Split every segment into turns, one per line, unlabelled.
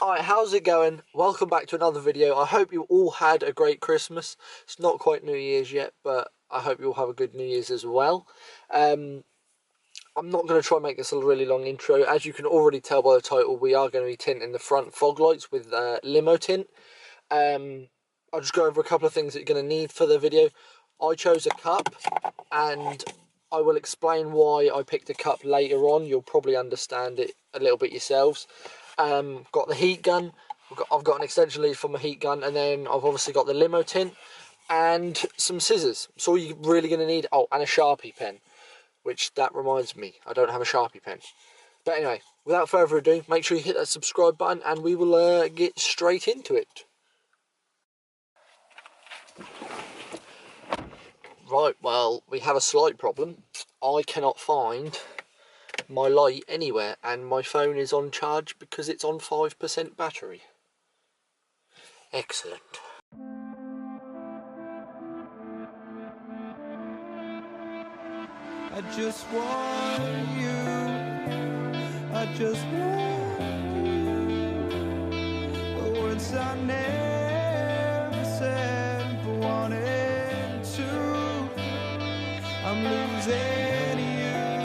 Alright, how's it going? Welcome back to another video. I hope you all had a great Christmas. It's not quite New Year's yet, but I hope you all have a good New Year's as well. I'm not going to try and make this a really long intro. As you can already tell by the title, we are going to be tinting the front fog lights with limo tint. I'll just go over a couple of things that you're going to need for the video. I chose a cup, and I will explain why I picked a cup later on. You'll probably understand it a little bit yourselves. Got the heat gun, I've got an extension lead for my heat gun, and then I've obviously got the limo tint and some scissors. So all you're really going to need, oh, and a Sharpie pen, which that reminds me, I don't have a Sharpie pen. But anyway, without further ado, make sure you hit that subscribe button and we will get straight into it. Right, well, we have a slight problem. I cannot find my light anywhere, and my phone is on charge because it's on 5% battery. Excellent.
I just want you. I just want you. The words I never said but wanted to. I'm losing you.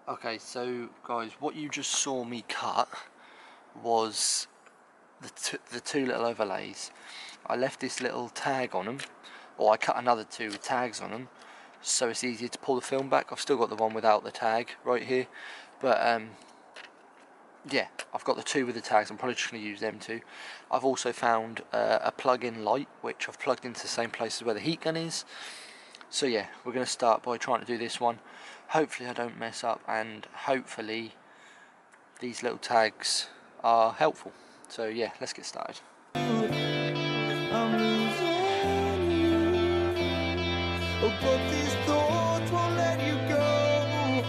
Okay, so guys, what you just saw me cut was the two little overlays. I left this little tag on them, or I cut another two with tags on them, so it's easier to pull the film back. I've still got the one without the tag right here, but yeah, I've got the two with the tags. I'm probably just going to use them too. I've also found a plug-in light, which I've plugged into the same place as where the heat gun is. So yeah, we're going to start by trying to do this one. Hopefully I don't mess up, and hopefully these little tags are helpful. So yeah, let's get started.
I'm losing you. Oh, but these thoughts won't let you go.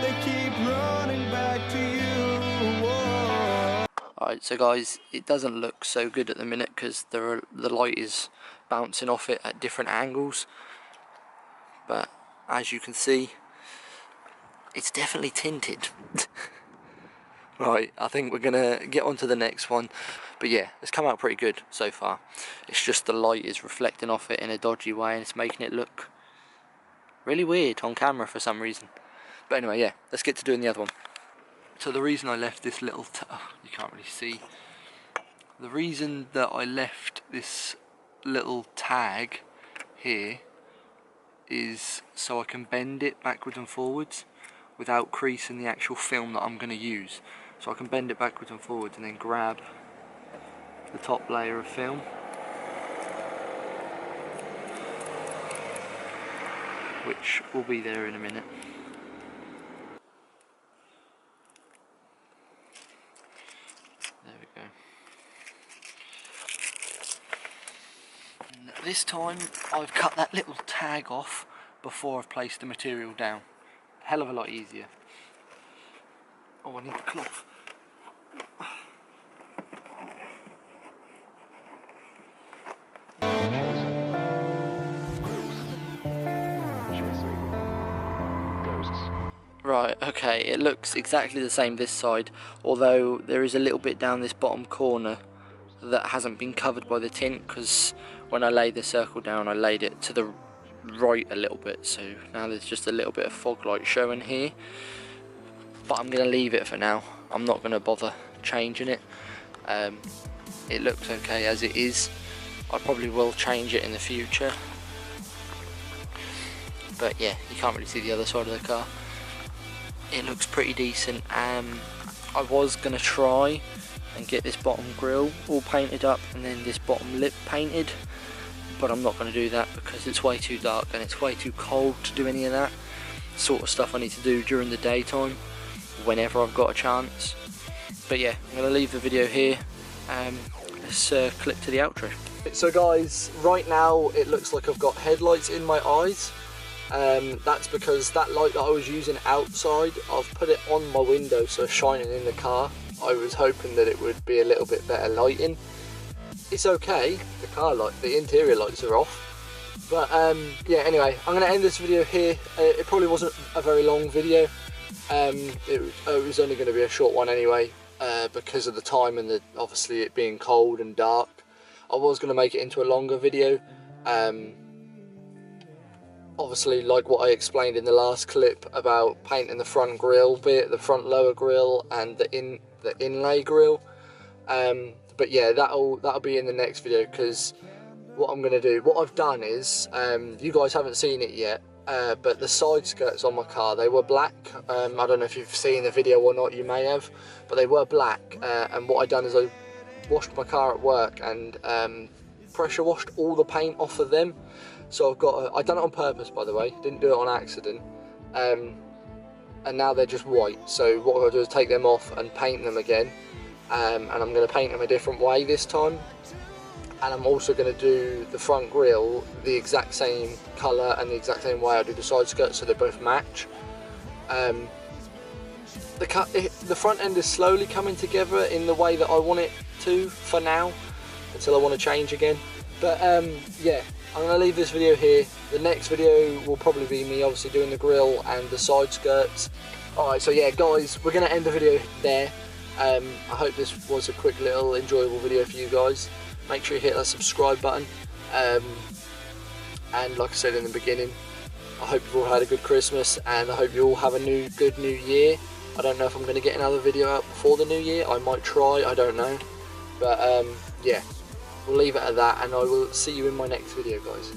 They keep running back to you. Whoa.
Alright, so guys, it doesn't look so good at the minute because the light is bouncing off it at different angles. But as you can see, it's definitely tinted. Right, I think we're gonna get on to the next one. But yeah, it's come out pretty good so far. It's just the light is reflecting off it in a dodgy way, and it's making it look really weird on camera for some reason. But anyway, yeah, let's get to doing the other one. So the reason I left this little you can't really see. The reason that I left this little tag here is so I can bend it backwards and forwards without creasing the actual film that I'm going to use. So I can bend it backwards and forwards and then grab the top layer of film, which will be there in a minute. There we go. And this time I've cut that little tag off before I've placed the material down. Hell of a lot easier. Oh, I need the cloth. Right, okay, it looks exactly the same this side, although there is a little bit down this bottom corner that hasn't been covered by the tint, because when I laid the circle down I laid it to the right a little bit, so now there's just a little bit of fog light showing here. But I'm going to leave it for now. I'm not going to bother changing it. It looks okay as it is. I probably will change it in the future. But yeah, you can't really see the other side of the car. It looks pretty decent. I was going to try and get this bottom grille all painted up and then this bottom lip painted. But I'm not going to do that because it's way too dark and it's way too cold to do any of that sort of stuff I need to do during the daytime, whenever I've got a chance. But yeah, I'm going to leave the video here. Let's click to the outro. So guys, right now it looks like I've got headlights in my eyes. That's because that light that I was using outside, I've put it on my window so it's shining in the car. I was hoping that it would be a little bit better lighting. It's okay, the car light, the interior lights are off. But yeah, anyway, I'm going to end this video here. It probably wasn't a very long video. It was only going to be a short one anyway. because of the time and obviously it being cold and dark. I was going to make it into a longer video. Obviously, like what I explained in the last clip about painting the front grille bit, the front lower grille, and the inlay grille. But yeah, that'll be in the next video, because what I'm going to do, what I've done is, you guys haven't seen it yet, but the side skirts on my car, they were black. I don't know if you've seen the video or not, you may have, but they were black. And what I've done is I washed my car at work and pressure washed all the paint off of them. So I've done it on purpose, by the way, didn't do it on accident. And now they're just white. So what I'm going to do is take them off and paint them again. And I'm going to paint them a different way this time. And I'm also going to do the front grille the exact same colour and the exact same way I do the side skirts, so they both match. The front end is slowly coming together in the way that I want it to for now, until I want to change again. But yeah, I'm going to leave this video here. The next video will probably be me obviously doing the grille and the side skirts. Alright, so yeah guys, we're going to end the video there. I hope this was a quick little enjoyable video for you guys. Make sure you hit that subscribe button. And like I said in the beginning, I hope you've all had a good Christmas, and I hope you all have a good new year. I don't know if I'm going to get another video out before the new year. I might try, I don't know. But yeah, we'll leave it at that, and I will see you in my next video, guys.